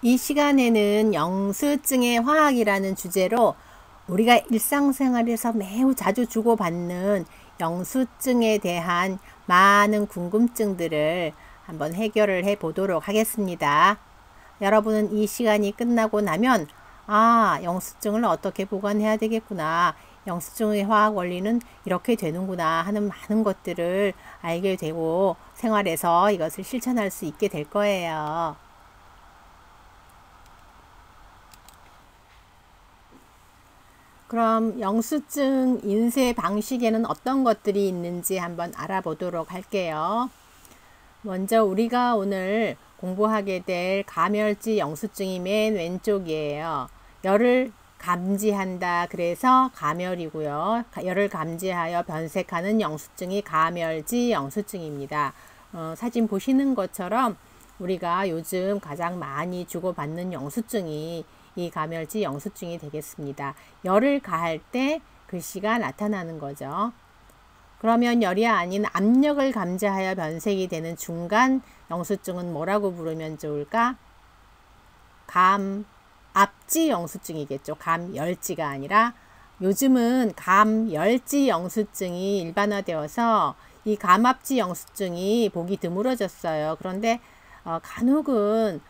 이 시간에는 영수증의 화학이라는 주제로 우리가 일상생활에서 매우 자주 주고받는 영수증에 대한 많은 궁금증들을 한번 해결을 해 보도록 하겠습니다. 여러분은 이 시간이 끝나고 나면 영수증을 어떻게 보관해야 되겠구나, 영수증의 화학 원리는 이렇게 되는구나 하는 많은 것들을 알게 되고 생활에서 이것을 실천할 수 있게 될 거예요. 그럼 영수증 인쇄 방식에는 어떤 것들이 있는지 한번 알아보도록 할게요. 먼저 우리가 오늘 공부하게 될 가멸지 영수증이 맨 왼쪽이에요. 열을 감지한다 그래서 가멸이고요. 열을 감지하여 변색하는 영수증이 가멸지 영수증입니다. 사진 보시는 것처럼 우리가 요즘 가장 많이 주고받는 영수증이 이 가멸지 영수증이 되겠습니다. 열을 가할 때 글씨가 나타나는 거죠. 그러면 열이 아닌 압력을 감지하여 변색이 되는 중간 영수증은 뭐라고 부르면 좋을까? 감압지 영수증이겠죠. 감열지가 아니라. 요즘은 감열지 영수증이 일반화되어서 이 감압지 영수증이 보기 드물어졌어요. 그런데 간혹은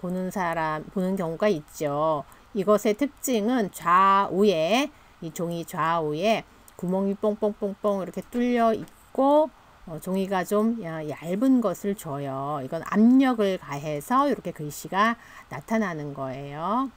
보는 경우가 있죠. 이것의 특징은 좌우에, 이 종이 좌우에 구멍이 뽕뽕뽕뽕 이렇게 뚫려 있고 종이가 좀 얇은 것을 줘요. 이건 압력을 가해서 이렇게 글씨가 나타나는 거예요.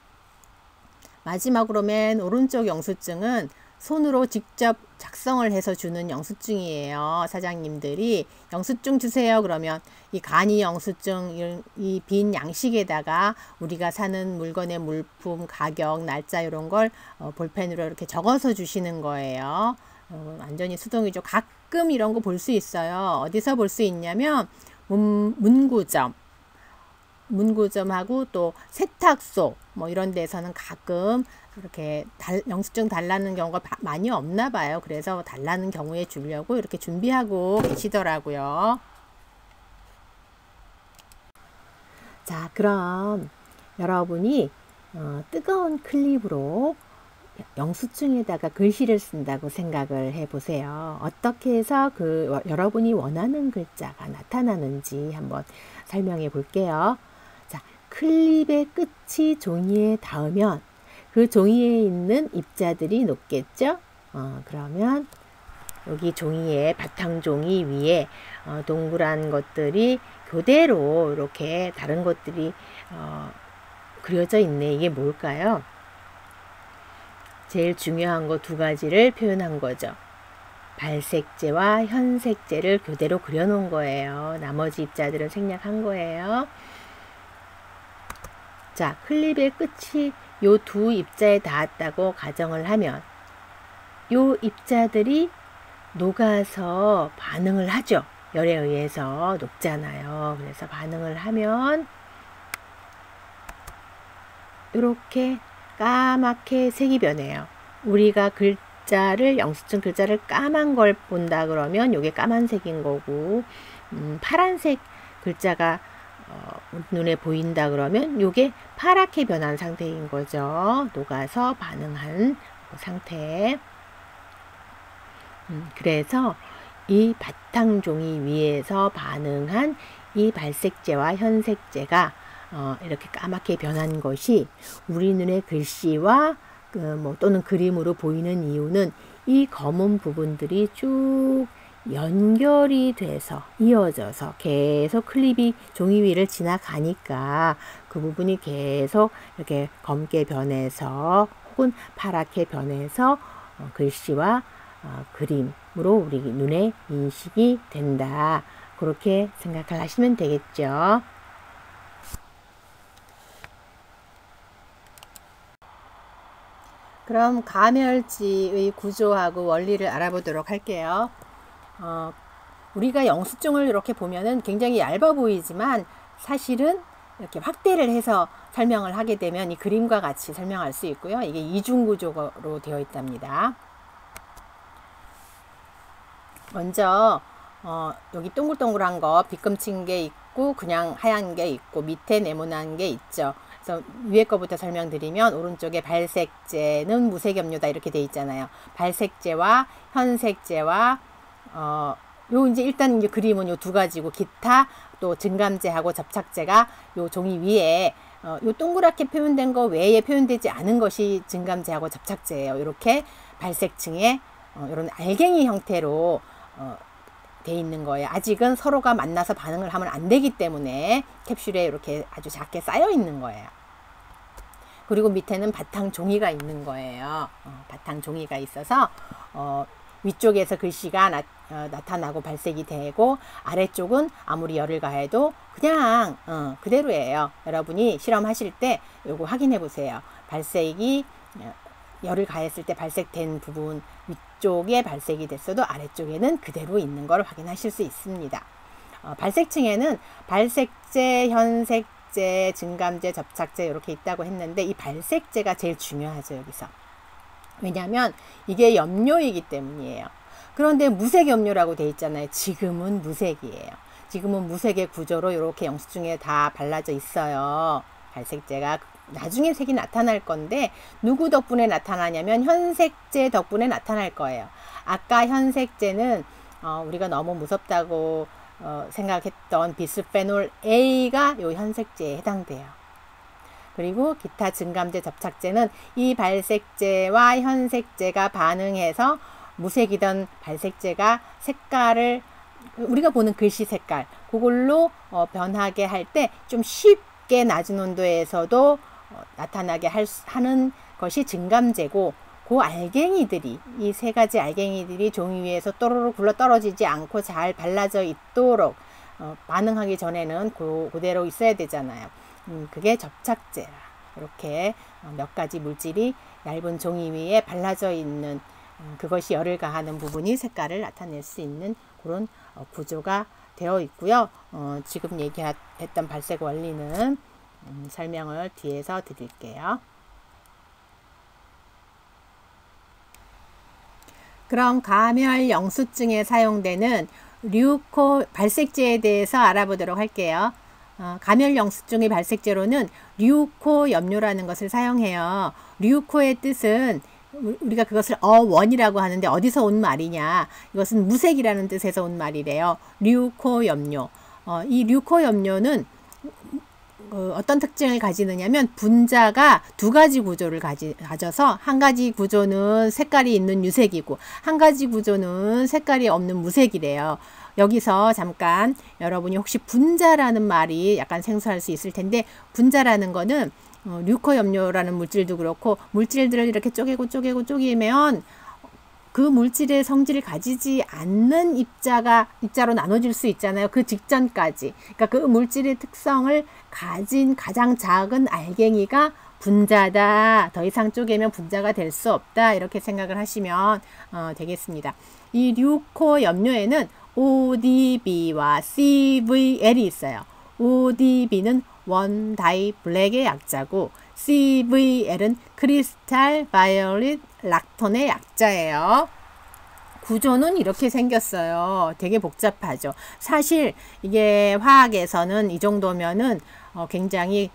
마지막으로 맨 오른쪽 영수증은 손으로 직접 작성을 해서 주는 영수증이에요. 사장님들이 영수증 주세요 그러면 이 간이 영수증, 이 빈 양식에다가 우리가 사는 물건의 물품, 가격, 날짜 이런 걸 볼펜으로 이렇게 적어서 주시는 거예요. 완전히 수동이죠. 가끔 이런 거 볼 수 있어요. 어디서 볼 수 있냐면 문구점하고 또 세탁소 뭐 이런 데서는 가끔 이렇게 영수증 달라는 경우가 많이 없나 봐요. 그래서 달라는 경우에 주려고 이렇게 준비하고 계시더라고요. 자, 그럼 여러분이 뜨거운 클립으로 영수증에다가 글씨를 쓴다고 생각을 해 보세요. 어떻게 해서 여러분이 원하는 글자가 나타나는지 한번 설명해 볼게요. 자, 클립의 끝이 종이에 닿으면 그 종이에 있는 입자들이 녹겠죠? 그러면 여기 종이에, 바탕 종이 위에 동그란 것들이 그대로 이렇게 다른 것들이 그려져 있네. 이게 뭘까요? 제일 중요한 거 두 가지를 표현한 거죠. 발색제와 현색제를 그대로 그려놓은 거예요. 나머지 입자들은 생략한 거예요. 자, 클립의 끝이 요 두 입자에 닿았다고 가정을 하면 요 입자들이 녹아서 반응을 하죠. 열에 의해서 녹잖아요. 그래서 반응을 하면 이렇게 까맣게 색이 변해요. 우리가 영수증 글자를 까만 걸 본다 그러면 이게 까만색인 거고, 파란색 글자가 눈에 보인다 그러면 이게 파랗게 변한 상태인 거죠. 녹아서 반응한 상태. 그래서 이 바탕 종이 위에서 반응한 이 발색제와 현색제가 이렇게 까맣게 변한 것이 우리 눈의 글씨와 또는 그림으로 보이는 이유는 이 검은 부분들이 쭉 연결이 돼서 이어져서 계속 클립이 종이 위를 지나가니까 그 부분이 계속 이렇게 검게 변해서 혹은 파랗게 변해서 글씨와 그림으로 우리 눈에 인식이 된다. 그렇게 생각을 하시면 되겠죠. 그럼 가멸지의 구조하고 원리를 알아보도록 할게요. 우리가 영수증을 이렇게 보면은 굉장히 얇아 보이지만 사실은 이렇게 확대를 해서 설명을 하게 되면 이 그림과 같이 설명할 수 있고요. 이게 이중 구조로 되어 있답니다. 먼저 여기 동글동글한 거 빗금친 게 있고 그냥 하얀 게 있고 밑에 네모난 게 있죠. 그래서 위에 거부터 설명드리면 오른쪽에 발색제는 무색염료다 이렇게 돼 있잖아요. 발색제와 현색제와 요 이제 일단 이제 그림은 요 두 가지고 기타 또 증감제하고 접착제가 요 종이 위에 요 동그랗게 표현된 거 외에 표현되지 않은 것이 증감제하고 접착제예요. 이렇게 발색층에 이런 알갱이 형태로 돼 있는 거예요. 아직은 서로가 만나서 반응을 하면 안 되기 때문에 캡슐에 이렇게 아주 작게 쌓여 있는 거예요. 그리고 밑에는 바탕 종이가 있는 거예요. 바탕 종이가 있어서 위쪽에서 글씨가 나타나고 발색이 되고 아래쪽은 아무리 열을 가해도 그냥 그대로예요. 여러분이 실험하실 때 요거 확인해 보세요. 발색이 열을 가했을 때 발색된 부분 위쪽에 발색이 됐어도 아래쪽에는 그대로 있는 걸 확인하실 수 있습니다. 발색층에는 발색제, 현색제, 증감제, 접착제 이렇게 있다고 했는데 이 발색제가 제일 중요하죠. 여기서. 왜냐하면 이게 염료이기 때문이에요. 그런데 무색 염료라고 돼 있잖아요. 지금은 무색이에요. 지금은 무색의 구조로 이렇게 영수증에 다 발라져 있어요. 발색제가 나중에 색이 나타날 건데 누구 덕분에 나타나냐면 현색제 덕분에 나타날 거예요. 아까 현색제는 우리가 너무 무섭다고 생각했던 비스페놀 A가 요 현색제에 해당돼요. 그리고 기타 증감제, 접착제는 이 발색제와 현색제가 반응해서 무색이던 발색제가 색깔을 우리가 보는 글씨 색깔 그걸로 변하게 할 때 좀 쉽게 낮은 온도에서도 나타나게 하는 것이 증감제고 그 알갱이들이 이 세 가지 알갱이들이 종이 위에서 또로로 굴러 떨어지지 않고 잘 발라져 있도록 반응하기 전에는 그대로 있어야 되잖아요. 그게 접착제라. 이렇게 몇 가지 물질이 얇은 종이 위에 발라져 있는 그것이 열을 가하는 부분이 색깔을 나타낼 수 있는 그런 구조가 되어 있고요. 지금 얘기했던 발색 원리는 설명을 뒤에서 드릴게요. 그럼 가멸 영수증에 사용되는 발색제에 대해서 알아보도록 할게요. 가멸 영수증의 발색제로는 류코 염료라는 것을 사용해요. 류코의 뜻은 우리가 그것을 어원이라고 하는데 어디서 온 말이냐? 이것은 무색이라는 뜻에서 온 말이래요. 류코 염료. 이 류코 염료는 어떤 특징을 가지느냐면 분자가 두 가지 구조를 가져서 한 가지 구조는 색깔이 있는 유색이고 한 가지 구조는 색깔이 없는 무색이래요. 여기서 잠깐 여러분이 혹시 분자라는 말이 약간 생소할 수 있을 텐데 분자라는 거는 류코 염료라는 물질도 그렇고 물질들을 이렇게 쪼개면 그 물질의 성질을 가지지 않는 입자로 나눠질 수 있잖아요. 그 직전까지. 그러니까 그 물질의 특성을 가진 가장 작은 알갱이가 분자다. 더 이상 쪼개면 분자가 될 수 없다. 이렇게 생각을 하시면 되겠습니다. 이 류코 염료에는 ODB와 CVL이 있어요. ODB는 원다이 블랙의 약자고 CVL은 크리스탈 바이올릿 락톤의 약자예요. 구조는 이렇게 생겼어요. 되게 복잡하죠. 사실 이게 화학에서는 이 정도면은 굉장히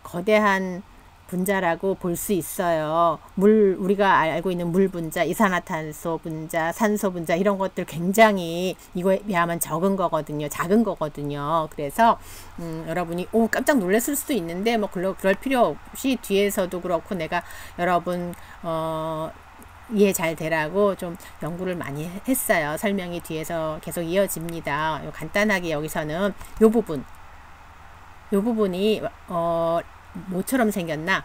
거대한 분자라고 볼 수 있어요. 우리가 알고 있는 물 분자, 이산화탄소 분자, 산소 분자 이런 것들 굉장히 이거에 비하면 적은 거거든요. 작은 거거든요. 그래서 여러분이 깜짝 놀랐을 수도 있는데 뭐 그럴 필요 없이 뒤에서도 그렇고 내가 여러분 이해 잘 되라고 좀 연구를 많이 했어요. 설명이 뒤에서 계속 이어집니다. 간단하게 여기서는 요 부분이 뭐처럼 생겼나?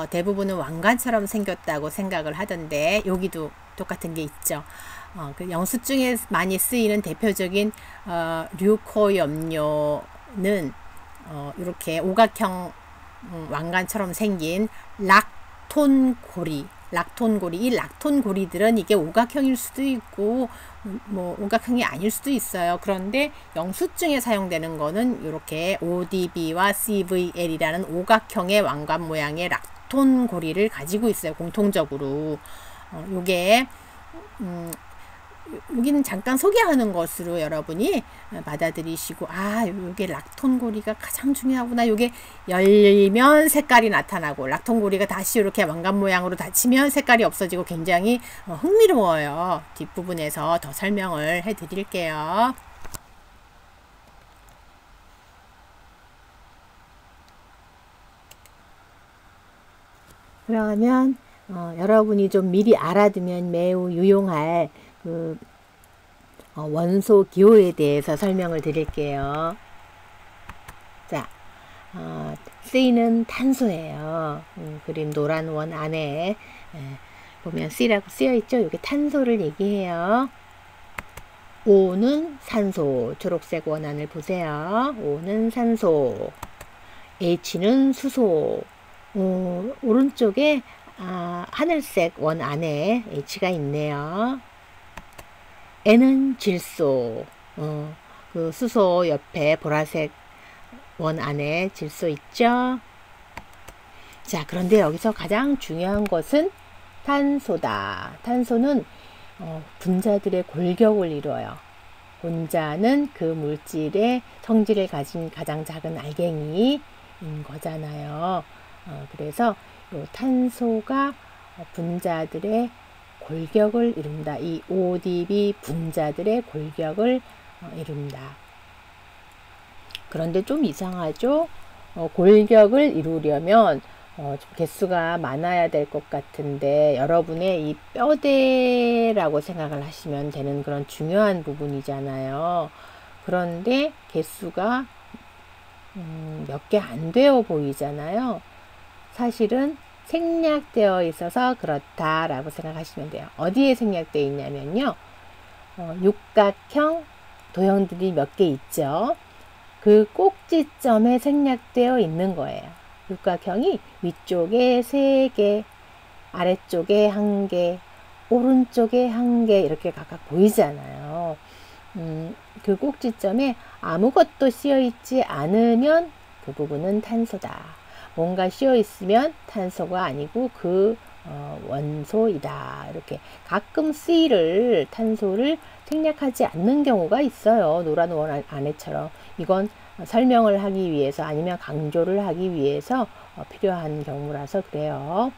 대부분은 왕관처럼 생겼다고 생각을 하던데 여기도 똑같은 게 있죠. 그 영수증에 많이 쓰이는 대표적인 류코 염료는 이렇게 오각형 왕관처럼 생긴 락톤고리. 이 락톤고리들은 이게 오각형일 수도 있고 뭐 오각형이 아닐 수도 있어요. 그런데 영수증에 사용되는 거는 이렇게 ODB와 CVL이라는 오각형의 왕관 모양의 락톤고리를 가지고 있어요. 공통적으로. 요게 여기는 잠깐 소개하는 것으로 여러분이 받아들이시고, 아, 요게 락톤고리가 가장 중요하구나. 요게 열면 색깔이 나타나고, 락톤고리가 다시 이렇게 왕관 모양으로 닫히면 색깔이 없어지고 굉장히 흥미로워요. 뒷부분에서 더 설명을 해 드릴게요. 그러면 여러분이 좀 미리 알아두면 매우 유용할 그 원소 기호에 대해서 설명을 드릴게요. 자, C는 탄소예요. 그림 노란 원 안에 보면 C라고 쓰여 있죠. 이게 탄소를 얘기해요. O는 산소. 초록색 원안을 보세요. O는 산소. H는 수소. 오른쪽에 하늘색 원 안에 H가 있네요. N은 질소. 그 수소 옆에 보라색 원 안에 질소 있죠. 자, 그런데 여기서 가장 중요한 것은 탄소다. 탄소는 분자들의 골격을 이루어요. 분자는 그 물질의 성질을 가진 가장 작은 알갱이인 거잖아요. 그래서 이 탄소가 분자들의 골격을 이룬다. 이 ODB 분자들의 골격을 이룬다. 그런데 좀 이상하죠? 골격을 이루려면 좀 개수가 많아야 될 것 같은데, 여러분의 이 뼈대라고 생각을 하시면 되는 그런 중요한 부분이잖아요. 그런데 개수가 몇 개 안 되어 보이잖아요. 사실은 생략되어 있어서 그렇다라고 생각하시면 돼요. 어디에 생략되어 있냐면요. 육각형 도형들이 몇 개 있죠. 그 꼭지점에 생략되어 있는 거예요. 육각형이 위쪽에 3개, 아래쪽에 1개, 오른쪽에 1개 이렇게 각각 보이잖아요. 그 꼭지점에 아무것도 씌어 있지 않으면 그 부분은 탄소다. 뭔가 씌어 있으면 탄소가 아니고 그 원소이다. 이렇게 가끔 C를 탄소를 생략하지 않는 경우가 있어요. 노란 원 안에처럼. 이건 설명을 하기 위해서 아니면 강조를 하기 위해서 필요한 경우라서 그래요.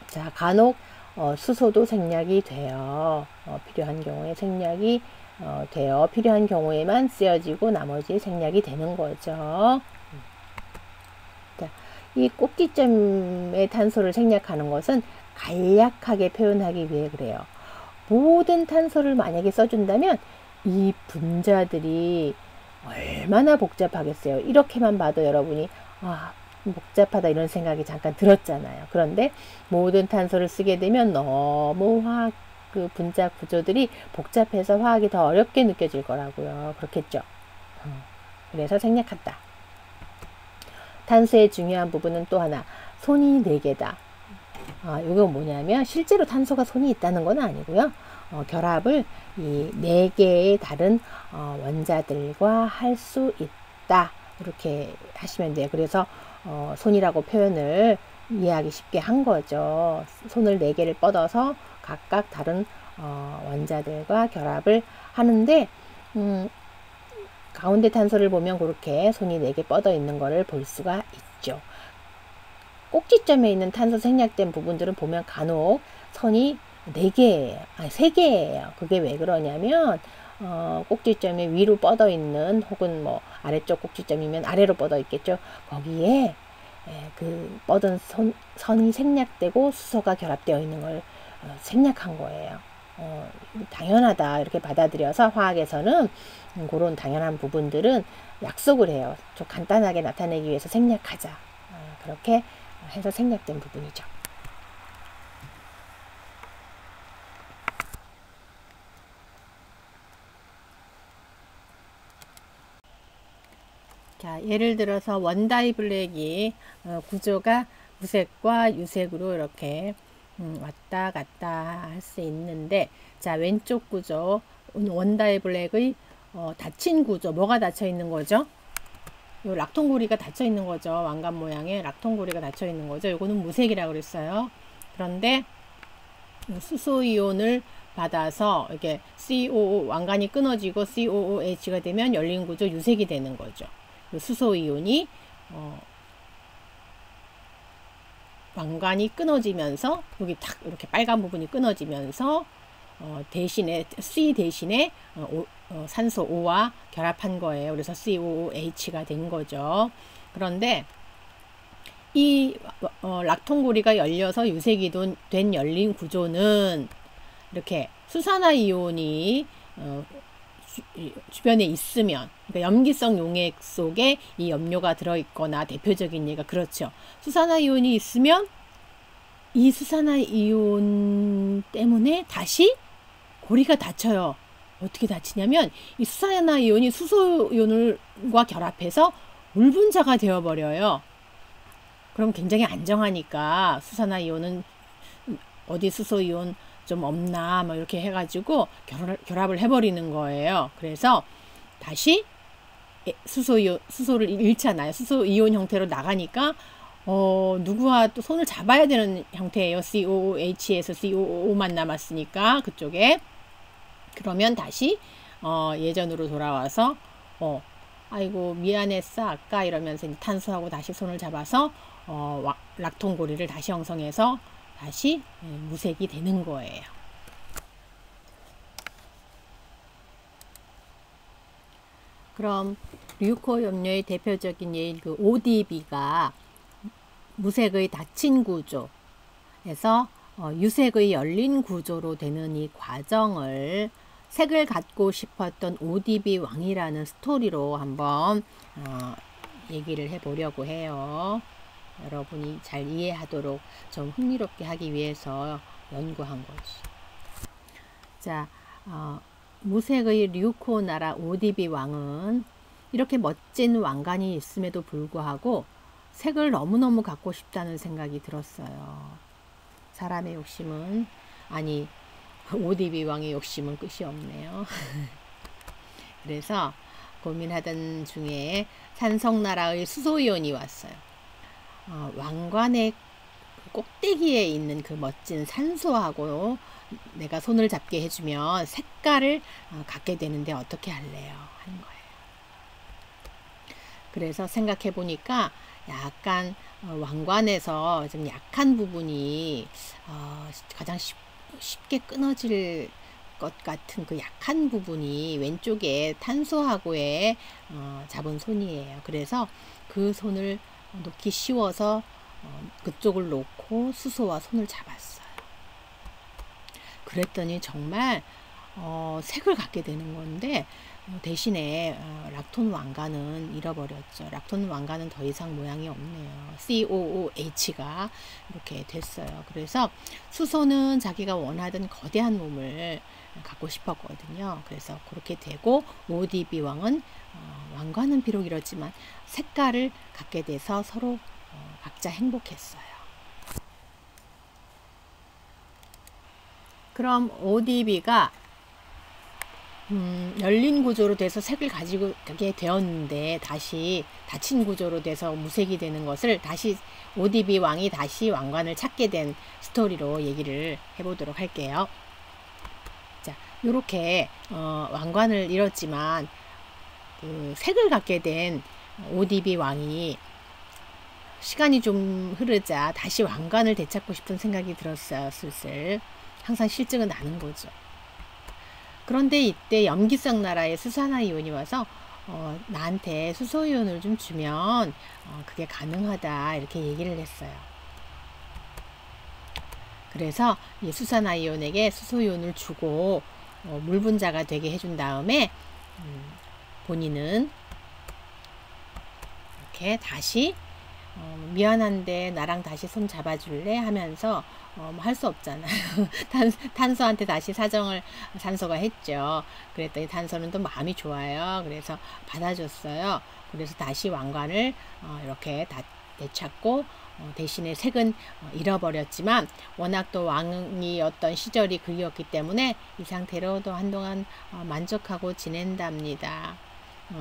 자, 간혹 수소도 생략이 돼요. 필요한 경우에 생략이 돼요. 필요한 경우에만 쓰여지고 나머지 생략이 되는 거죠. 자, 이 꼭지점의 탄소를 생략하는 것은 간략하게 표현하기 위해 그래요. 모든 탄소를 만약에 써준다면 이 분자들이 얼마나 복잡하겠어요. 이렇게만 봐도 여러분이 복잡하다 이런 생각이 잠깐 들었잖아요. 그런데 모든 탄소를 쓰게 되면 너무 화학 그 분자 구조들이 복잡해서 화학이 더 어렵게 느껴질 거라고요. 그렇겠죠. 그래서 생략한다. 탄소의 중요한 부분은 또 하나, 손이 4개다. 이건 뭐냐면 실제로 탄소가 손이 있다는 건 아니고요. 결합을 이 4개의 다른 원자들과 할 수 있다. 이렇게 하시면 돼요. 그래서 손이라고 표현을 이해하기 쉽게 한 거죠. 손을 4개를 뻗어서 각각 다른 원자들과 결합을 하는데 가운데 탄소를 보면 그렇게 손이 4개 뻗어 있는 거를 볼 수가 있죠. 꼭지점에 있는 탄소 생략된 부분들은 보면 간혹 선이 4개예요. 3개예요. 그게 왜 그러냐면 꼭지점이 위로 뻗어 있는 혹은 뭐 아래쪽 꼭지점이면 아래로 뻗어 있겠죠. 거기에 그 뻗은 선이 생략되고 수소가 결합되어 있는 걸 생략한 거예요. 당연하다 이렇게 받아들여서 화학에서는 그런 당연한 부분들은 약속을 해요. 좀 간단하게 나타내기 위해서 생략하자. 그렇게 해서 생략된 부분이죠. 자, 예를 들어서 원다이블랙이 구조가 무색과 유색으로 이렇게 왔다 갔다 할 수 있는데, 자, 왼쪽 구조 원다이블랙의 닫힌 구조, 뭐가 닫혀 있는 거죠? 요 락톤고리가 닫혀 있는 거죠. 왕관 모양의 락톤고리가 닫혀 있는 거죠. 요거는 무색이라고 그랬어요. 그런데 수소이온을 받아서 이렇게 COO 왕관이 끊어지고 COOH가 되면 열린 구조 유색이 되는 거죠. 수소 이온이 왕관이 끊어지면서 여기 탁 이렇게 빨간 부분이 끊어지면서 대신에 C 대신에 산소 O와 결합한 거예요. 그래서 COOH가 된 거죠. 그런데 이 락톤고리가 열려서 유색이 된 열린 구조는 이렇게 수산화이온이 주변에 있으면, 그러니까 염기성 용액 속에 이 염료가 들어있거나, 대표적인 예가 그렇죠. 수산화이온이 있으면 이 수산화이온 때문에 다시 고리가 닫혀요. 어떻게 닫히냐면 이 수산화이온이 수소이온과 결합해서 물 분자가 되어버려요. 그럼 굉장히 안정하니까 수산화이온은 어디 수소이온 좀 없나 뭐 이렇게 해가지고 결합을 해버리는 거예요. 그래서 다시 수소를 잃잖아요. 수소이온 형태로 나가니까 누구와 또 손을 잡아야 되는 형태예요. COOH에서 COO만 남았으니까 그쪽에. 그러면 다시 예전으로 돌아와서 아이고 미안했어 아까 이러면서 탄소하고 다시 손을 잡아서 락톤고리를 다시 형성해서 다시 무색이 되는 거예요. 그럼 류코 염료의 대표적인 예인 그 ODB가 무색의 닫힌 구조에서 유색의 열린 구조로 되는 이 과정을 색을 갖고 싶었던 ODB 왕이라는 스토리로 한번 얘기를 해보려고 해요. 여러분이 잘 이해하도록 좀 흥미롭게 하기 위해서 연구한 거지. 자, 무색의 류코 나라 ODB 왕은 이렇게 멋진 왕관이 있음에도 불구하고 색을 너무너무 갖고 싶다는 생각이 들었어요. 사람의 욕심은, 아니 ODB 왕의 욕심은 끝이 없네요. 그래서 고민하던 중에 산성나라의 수소이온이 왔어요. 왕관의 꼭대기에 있는 그 멋진 산소하고 내가 손을 잡게 해주면 색깔을 갖게 되는데 어떻게 할래요? 하는 거예요. 그래서 생각해 보니까 약간 왕관에서 좀 약한 부분이 가장 쉽게 끊어질 것 같은 그 약한 부분이 왼쪽에 탄소하고의 잡은 손이에요. 그래서 그 손을 놓기 쉬워서 그쪽을 놓고 수소와 손을 잡았어요. 그랬더니 정말 색을 갖게 되는 건데 대신에 락톤 왕관은 잃어버렸죠. 락톤 왕관은 더 이상 모양이 없네요. COOH가 이렇게 됐어요. 그래서 수소는 자기가 원하던 거대한 몸을 갖고 싶었거든요. 그래서 그렇게 되고 ODB 왕은 왕관은 비록 이렇지만 색깔을 갖게 돼서 서로 각자 행복했어요. 그럼 ODB가 열린 구조로 돼서 색을 가지게 되었는데 다시 닫힌 구조로 돼서 무색이 되는 것을 다시 ODB 왕이 다시 왕관을 찾게 된 스토리로 얘기를 해보도록 할게요. 자, 요렇게 왕관을 잃었지만 그 색을 갖게 된 ODB 왕이 시간이 좀 흐르자 다시 왕관을 되찾고 싶은 생각이 들었어요. 슬슬. 항상 실증은 나는 거죠. 그런데 이때 염기성 나라의 수산화이온이 와서 나한테 수소이온을 좀 주면 그게 가능하다 이렇게 얘기를 했어요. 그래서 이 수산화이온에게 수소이온을 주고 물 분자가 되게 해준 다음에 본인은 이렇게 다시 미안한데 나랑 다시 손 잡아줄래? 하면서 할 수 없잖아요. 탄소한테 다시 산소가 했죠. 그랬더니 탄소는 또 마음이 좋아요. 그래서 받아줬어요. 그래서 다시 왕관을 이렇게 다 되찾고 대신에 색은 잃어버렸지만 워낙 또 왕이었던 시절이 그리웠기 때문에 이 상태로도 한동안 만족하고 지낸답니다.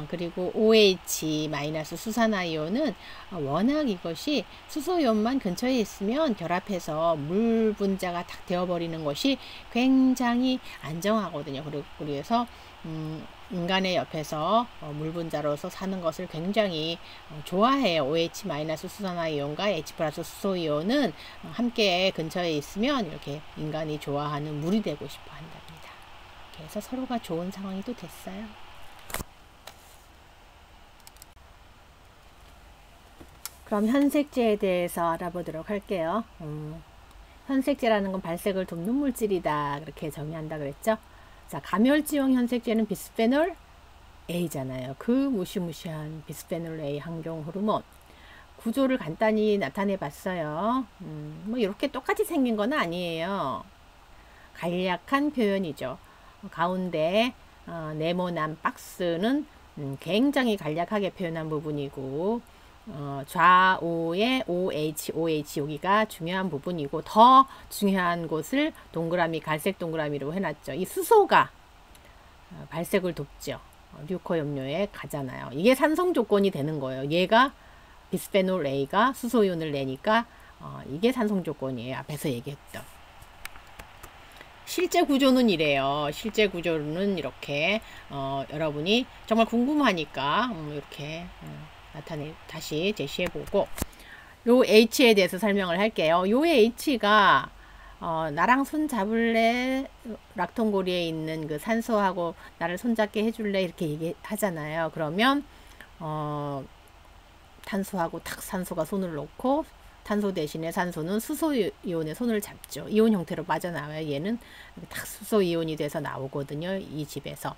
그리고 OH 마이너스 수산화이온은 워낙 이것이 수소이온만 근처에 있으면 결합해서 물 분자가 딱 되어버리는 것이 굉장히 안정하거든요. 그래서 인간의 옆에서 물 분자로서 사는 것을 굉장히 좋아해요. OH 마이너스 수산화이온과 H 플러스 수소이온은 함께 근처에 있으면 이렇게 인간이 좋아하는 물이 되고 싶어 한답니다. 그래서 서로가 좋은 상황이 또 됐어요. 그럼 현색제에 대해서 알아보도록 할게요. 현색제라는 건 발색을 돕는 물질이다, 그렇게 정의한다 그랬죠. 자, 감열지용 현색제는 비스페놀 A잖아요. 그 무시무시한 비스페놀 A 항종 호르몬. 구조를 간단히 나타내 봤어요. 뭐 이렇게 똑같이 생긴 건 아니에요. 간략한 표현이죠. 가운데 네모난 박스는 굉장히 간략하게 표현한 부분이고, 좌우의 OH 여기가 중요한 부분이고, 더 중요한 곳을 동그라미, 갈색 동그라미로 해놨죠. 이 수소가 발색을 돕죠. 류코염료에 가잖아요. 이게 산성 조건이 되는 거예요. 얘가 비스페놀 A가 수소이온을 내니까 이게 산성 조건이에요. 앞에서 얘기했던. 실제 구조는 이래요. 실제 구조는 이렇게 여러분이 정말 궁금하니까 이렇게 다시 제시해보고, 요 H에 대해서 설명을 할게요. 요 H가 나랑 손 잡을래? 락톤고리에 있는 그 산소하고 나를 손잡게 해줄래? 이렇게 얘기하잖아요. 그러면 탄소하고 탁 산소가 손을 놓고, 탄소 대신에 산소는 수소이온의 손을 잡죠. 이온 형태로 빠져나와요. 얘는 탁 수소이온이 돼서 나오거든요. 이 집에서.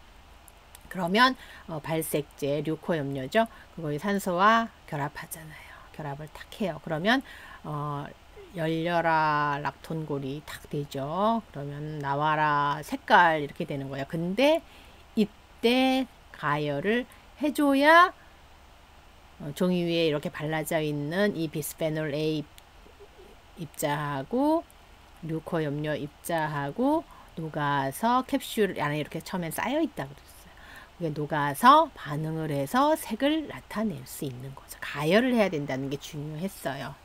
그러면 발색제, 류코염료죠. 그거의 산소와 결합하잖아요. 결합을 탁 해요. 그러면 열려라 락톤골이 탁 되죠. 그러면 나와라 색깔 이렇게 되는 거예요. 근데 이때 가열을 해줘야 종이 위에 이렇게 발라져 있는 이 비스페놀 A 입자하고 류코염료 입자하고 녹아서 캡슐 안에 이렇게 처음엔 쌓여 있다 그랬어요. 이게 녹아서 반응을 해서 색을 나타낼 수 있는 거죠. 가열을 해야 된다는 게 중요했어요.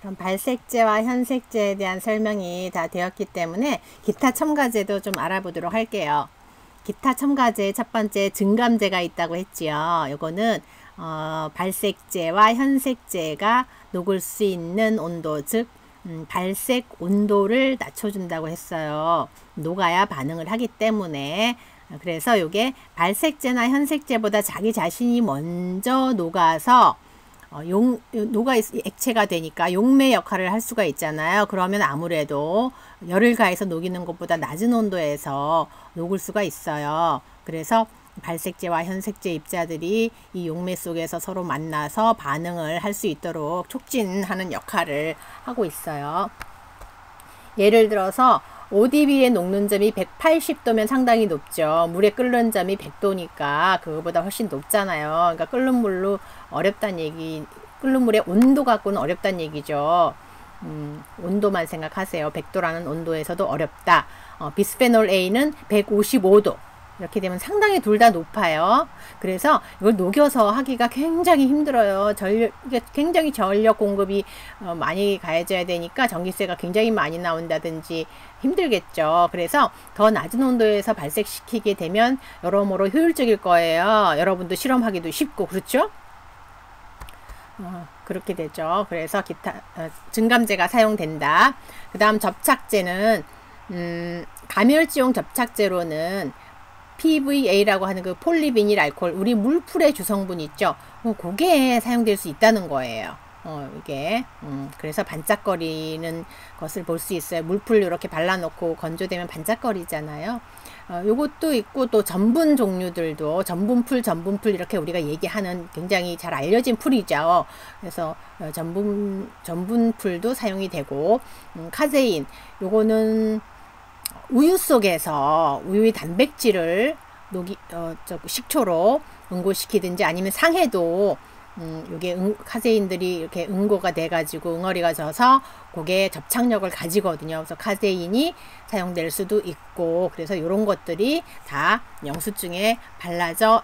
그럼 발색제와 현색제에 대한 설명이 다 되었기 때문에 기타 첨가제도 좀 알아보도록 할게요. 기타 첨가제 첫 번째 증감제가 있다고 했지요. 요거는 발색제와 현색제가 녹을 수 있는 온도, 즉 발색 온도를 낮춰준다고 했어요. 녹아야 반응을 하기 때문에. 그래서 요게 발색제나 현색제보다 자기 자신이 먼저 녹아서 액체가 되니까 용매 역할을 할 수가 있잖아요. 그러면 아무래도 열을 가해서 녹이는 것보다 낮은 온도에서 녹을 수가 있어요. 그래서 발색제와 현색제 입자들이 이 용매 속에서 서로 만나서 반응을 할 수 있도록 촉진하는 역할을 하고 있어요. 예를 들어서 ODB의 녹는 점이 180도면 상당히 높죠. 물에 끓는 점이 100도니까 그거보다 훨씬 높잖아요. 그러니까 끓는 물로 어렵다는 얘기, 끓는 물의 온도 갖고는 어렵다는 얘기죠. 온도만 생각하세요. 100도라는 온도에서도 어렵다. 비스페놀 A는 155도. 이렇게 되면 상당히 둘 다 높아요. 그래서 이걸 녹여서 하기가 굉장히 힘들어요. 굉장히 전력 공급이 많이 가해져야 되니까 전기세가 굉장히 많이 나온다든지 힘들겠죠. 그래서 더 낮은 온도에서 발색시키게 되면 여러모로 효율적일 거예요. 여러분도 실험하기도 쉽고, 그렇죠? 그렇게 되죠. 그래서 기타 증감제가 사용된다. 그 다음 접착제는 가멸지용 접착제로는 PVA라고 하는 그 폴리비닐 알코올, 우리 물풀의 주성분 있죠. 그게 사용될 수 있다는 거예요. 이게 그래서 반짝거리는 것을 볼 수 있어요. 물풀 이렇게 발라놓고 건조되면 반짝거리잖아요. 요것도 있고, 또 전분 종류들도 전분풀 이렇게 우리가 얘기하는 굉장히 잘 알려진 풀이죠. 그래서 전분풀도 사용이 되고, 카제인 요거는 우유 속에서 우유의 단백질을 식초로 응고시키든지 아니면 상해도 요게 카제인들이 이렇게 응고가 돼가지고 응어리가 져서 그게 접착력을 가지거든요. 그래서 카제인이 사용될 수도 있고, 그래서 이런 것들이 다 영수증에 발라져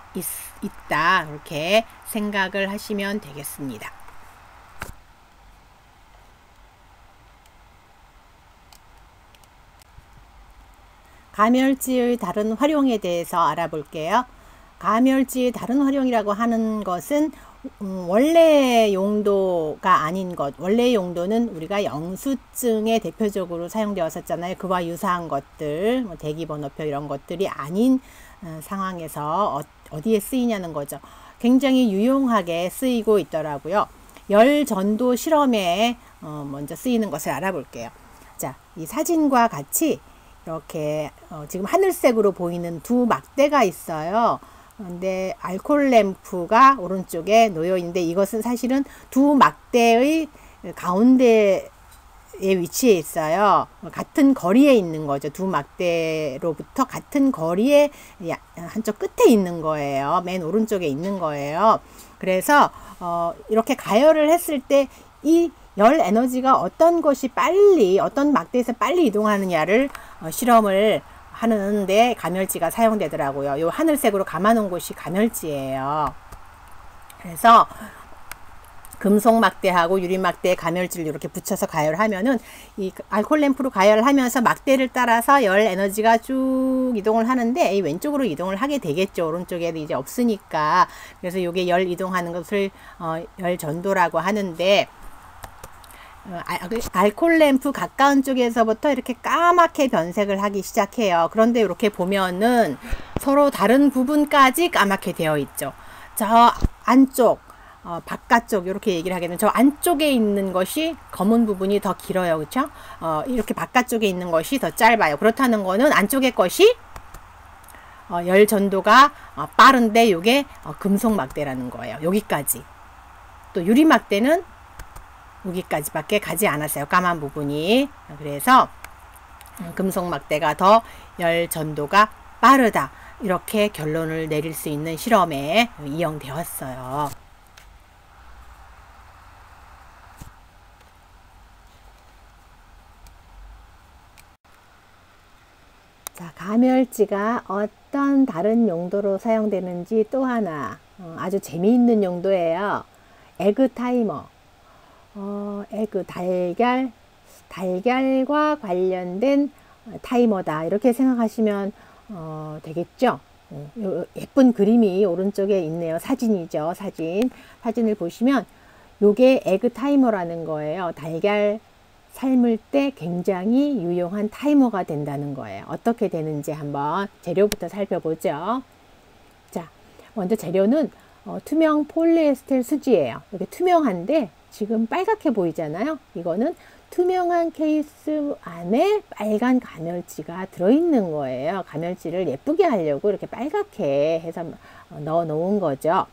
있다. 이렇게 생각을 하시면 되겠습니다. 가멸지의 다른 활용에 대해서 알아볼게요. 가멸지의 다른 활용이라고 하는 것은 원래 용도가 아닌 것, 원래 용도는 우리가 영수증에 대표적으로 사용되었었잖아요. 그와 유사한 것들, 뭐 대기번호표 이런 것들이 아닌 상황에서 어디에 쓰이냐는 거죠. 굉장히 유용하게 쓰이고 있더라고요. 열 전도 실험에 먼저 쓰이는 것을 알아볼게요. 자, 이 사진과 같이 이렇게 지금 하늘색으로 보이는 두 막대가 있어요. 근데 알코올 램프가 오른쪽에 놓여 있는데, 이것은 사실은 두 막대의 가운데에 위치해 있어요. 같은 거리에 있는 거죠. 두 막대로부터 같은 거리에 한쪽 끝에 있는 거예요. 맨 오른쪽에 있는 거예요. 그래서 이렇게 가열을 했을 때 이 열 에너지가 어떤 막대에서 빨리 이동하느냐를 실험을 하는데 가멸지가 사용되더라고요. 요 하늘색으로 감아놓은 곳이 가멸지예요. 그래서 금속 막대하고 유리 막대에 가멸지를 이렇게 붙여서 가열하면은 이 알코올 램프로 가열하면서 막대를 따라서 열 에너지가 쭉 이동을 하는데, 이 왼쪽으로 이동을 하게 되겠죠. 오른쪽에 이제 없으니까. 그래서 요게 열 이동하는 것을 열 전도라고 하는데, 알코올 램프 가까운 쪽에서부터 이렇게 까맣게 변색을 하기 시작해요. 그런데 이렇게 보면은 서로 다른 부분까지 까맣게 되어 있죠. 저 안쪽, 바깥쪽 이렇게 얘기를 하게 되면 저 안쪽에 있는 것이 검은 부분이 더 길어요. 그렇죠? 이렇게 바깥쪽에 있는 것이 더 짧아요. 그렇다는 거는 안쪽의 것이 열 전도가 빠른데, 이게 금속 막대라는 거예요. 여기까지. 또 유리 막대는 여기까지밖에 가지 않았어요. 까만 부분이. 그래서 금속 막대가 더 열 전도가 빠르다. 이렇게 결론을 내릴 수 있는 실험에 이용되었어요. 자, 가멸지가 어떤 다른 용도로 사용되는지 또 하나 아주 재미있는 용도예요. 에그 타이머. 달걀과 관련된 타이머다. 이렇게 생각하시면 되겠죠. 예쁜 그림이 오른쪽에 있네요. 사진이죠. 사진을 보시면 요게 에그 타이머라는 거예요. 달걀 삶을 때 굉장히 유용한 타이머가 된다는 거예요. 어떻게 되는지 한번 재료부터 살펴보죠. 자, 먼저 재료는 투명 폴리에스텔 수지예요. 이렇게 투명한데 지금 빨갛게 보이잖아요. 이거는 투명한 케이스 안에 빨간 가멸지가 들어있는 거예요. 가멸지를 예쁘게 하려고 이렇게 빨갛게 해서 넣어 놓은 거죠.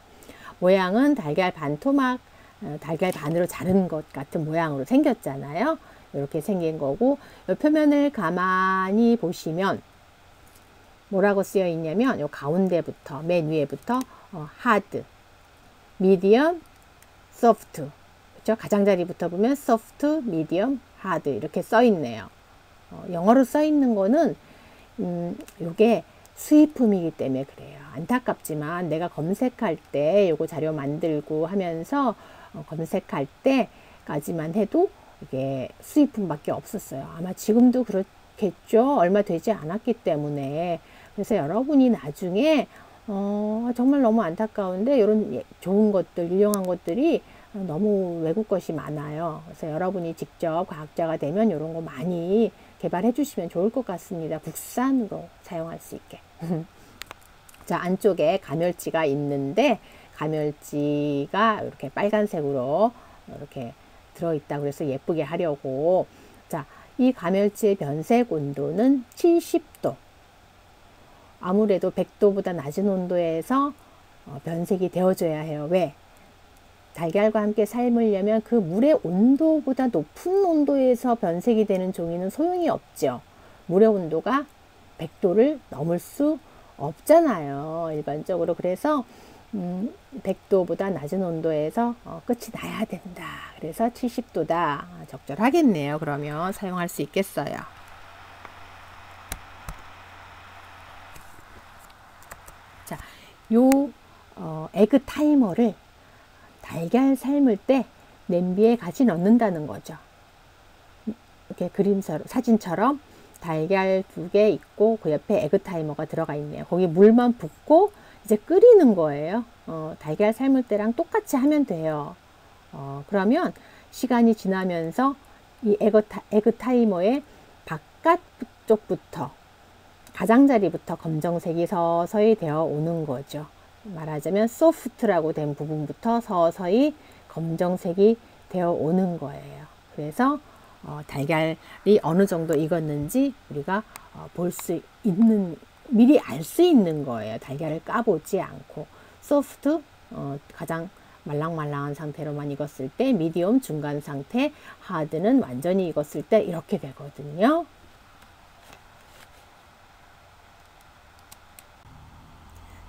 모양은 달걀 반토막, 달걀 반으로 자른 것 같은 모양으로 생겼잖아요. 이렇게 생긴 거고, 이 표면을 가만히 보시면 뭐라고 쓰여 있냐면 요 가운데부터 맨 위에부터 하드, 미디엄, 소프트, 그렇죠? 가장자리부터 보면 소프트, 미디엄, 하드 이렇게 써 있네요. 영어로 써 있는 거는 요게 수입품이기 때문에 그래요. 안타깝지만 내가 검색할 때 요거 자료 만들고 하면서 검색할 때까지만 해도 이게 수입품밖에 없었어요. 아마 지금도 그렇겠죠. 얼마 되지 않았기 때문에. 그래서 여러분이 나중에 정말 너무 안타까운데 이런 좋은 것들, 유용한 것들이 너무 외국 것이 많아요. 그래서 여러분이 직접 과학자가 되면 이런 거 많이 개발해 주시면 좋을 것 같습니다. 국산으로 사용할 수 있게. 자, 안쪽에 가멸지가 있는데 가멸지가 이렇게 빨간색으로 이렇게 들어있다. 그래서 예쁘게 하려고. 자, 이 가멸지의 변색 온도는 70도. 아무래도 100도보다 낮은 온도에서 변색이 되어줘야 해요. 왜? 달걀과 함께 삶으려면 그 물의 온도보다 높은 온도에서 변색이 되는 종이는 소용이 없죠. 물의 온도가 100도를 넘을 수 없잖아요. 일반적으로. 그래서 100도보다 낮은 온도에서 끝이 나야 된다. 그래서 70도다. 적절하겠네요. 그러면 사용할 수 있겠어요. 자, 요 에그 타이머를 달걀 삶을 때 냄비에 같이 넣는다는 거죠. 이렇게 사진처럼 달걀 2개 있고 그 옆에 에그 타이머가 들어가 있네요. 거기 물만 붓고 이제 끓이는 거예요. 달걀 삶을 때랑 똑같이 하면 돼요. 그러면 시간이 지나면서 이 에그 타이머의 바깥쪽부터 가장자리부터 검정색이 서서히 되어 오는 거죠. 말하자면 소프트라고 된 부분부터 서서히 검정색이 되어 오는 거예요. 그래서 달걀이 어느 정도 익었는지 우리가 볼 수 있는, 미리 알 수 있는 거예요. 달걀을 까보지 않고. 소프트, 가장 말랑말랑한 상태로만 익었을 때, 미디엄 중간 상태, 하드는 완전히 익었을 때 이렇게 되거든요.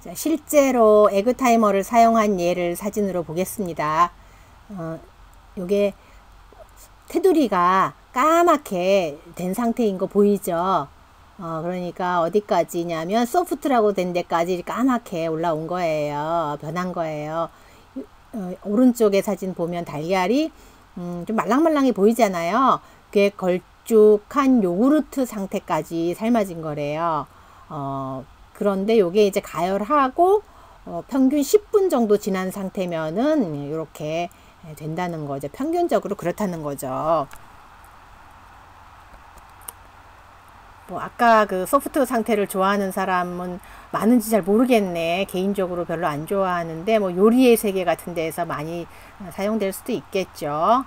자, 실제로 에그 타이머를 사용한 예를 사진으로 보겠습니다. 요게 테두리가 까맣게 된 상태인 거 보이죠? 그러니까 어디까지냐면 소프트라고 된 데까지 까맣게 올라온 거예요. 변한 거예요. 오른쪽에 사진 보면 달걀이 좀 말랑말랑해 보이잖아요. 그게 걸쭉한 요구르트 상태까지 삶아진 거래요. 그런데 요게 이제 가열하고 평균 10분 정도 지난 상태면은 이렇게 된다는 거죠. 평균적으로 그렇다는 거죠. 뭐 아까 그 소프트 상태를 좋아하는 사람은 많은지 잘 모르겠네. 개인적으로 별로 안 좋아하는데 뭐 요리의 세계 같은 데에서 많이 사용될 수도 있겠죠.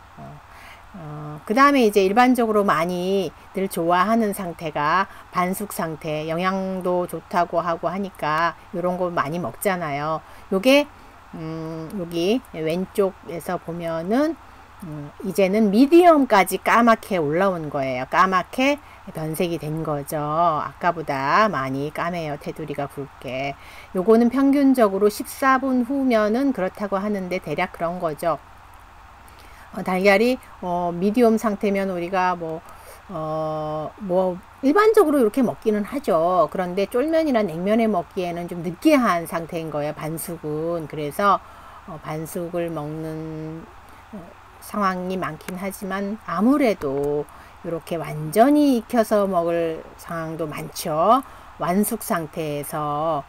그 다음에 이제 일반적으로 많이들 좋아하는 상태가 반숙 상태, 영양도 좋다고 하고 하니까 이런 거 많이 먹잖아요. 요게 여기 왼쪽에서 보면은 이제는 미디엄까지 까맣게 올라온 거예요. 까맣게 변색이 된 거죠. 아까보다 많이 까매요. 테두리가 굵게. 요거는 평균적으로 14분 후면은 그렇다고 하는데 대략 그런 거죠. 달걀이 미디엄 상태면 우리가 뭐 일반적으로 이렇게 먹기는 하죠. 그런데 쫄면이나 냉면에 먹기에는 좀 느끼한 상태인 거예요. 반숙은. 그래서 반숙을 먹는 상황이 많긴 하지만 아무래도 이렇게 완전히 익혀서 먹을 상황도 많죠. 완숙 상태에서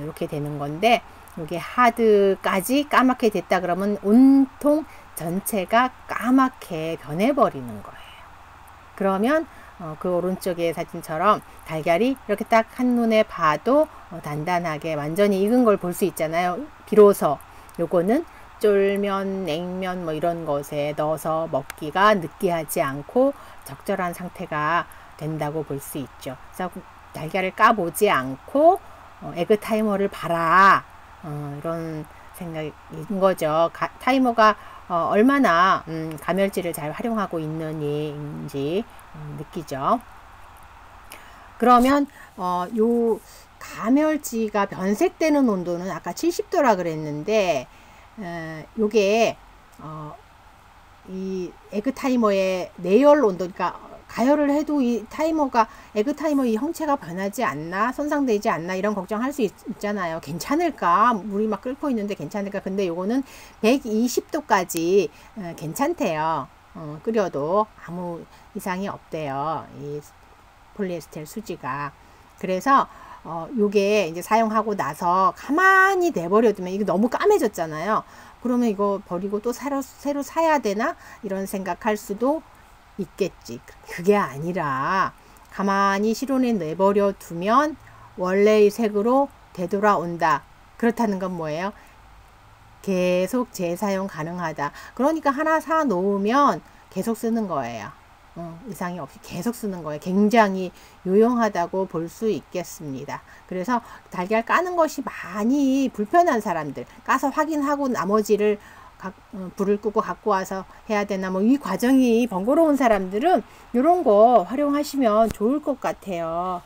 이렇게 되는 건데 이게 하드까지 까맣게 됐다 그러면 온통 전체가 까맣게 변해버리는 거예요. 그러면 그 오른쪽의 사진처럼 달걀이 이렇게 딱 한눈에 봐도 단단하게 완전히 익은 걸 볼 수 있잖아요. 비로소 요거는 쫄면, 냉면 뭐 이런 것에 넣어서 먹기가 느끼하지 않고 적절한 상태가 된다고 볼 수 있죠. 그래서 달걀을 까보지 않고 에그 타이머를 봐라. 이런 생각인 거죠. 타이머가 얼마나 가멸지를 잘 활용하고 있는지 느끼죠. 그러면 요 가멸지가 변색되는 온도는 아까 70도라 그랬는데 요게 이 에그 타이머의 내열 온도, 그러니까 가열을 해도 이 타이머가 에그 타이머 이 형체가 변하지 않나, 손상되지 않나 이런 걱정할 수 있잖아요. 괜찮을까? 물이 막 끓고 있는데 괜찮을까? 근데 요거는 120도까지 괜찮대요. 끓여도 아무 이상이 없대요. 이 폴리에스테르 수지가. 그래서 요게 이제 사용하고 나서 가만히 내버려두면 이게 너무 까매졌잖아요. 그러면 이거 버리고 또 새로 사야 되나? 이런 생각할 수도 있겠지. 그게 아니라 가만히 실온에 내버려 두면 원래의 색으로 되돌아온다. 그렇다는 건 뭐예요? 계속 재사용 가능하다. 그러니까 하나 사 놓으면 계속 쓰는 거예요. 이상이 없이 계속 쓰는 거예요. 굉장히 유용하다고 볼 수 있겠습니다. 그래서 달걀 까는 것이 많이 불편한 사람들, 까서 확인하고 나머지를 불을 끄고 갖고 와서 해야 되나, 뭐 이 과정이 번거로운 사람들은 이런 거 활용하시면 좋을 것 같아요.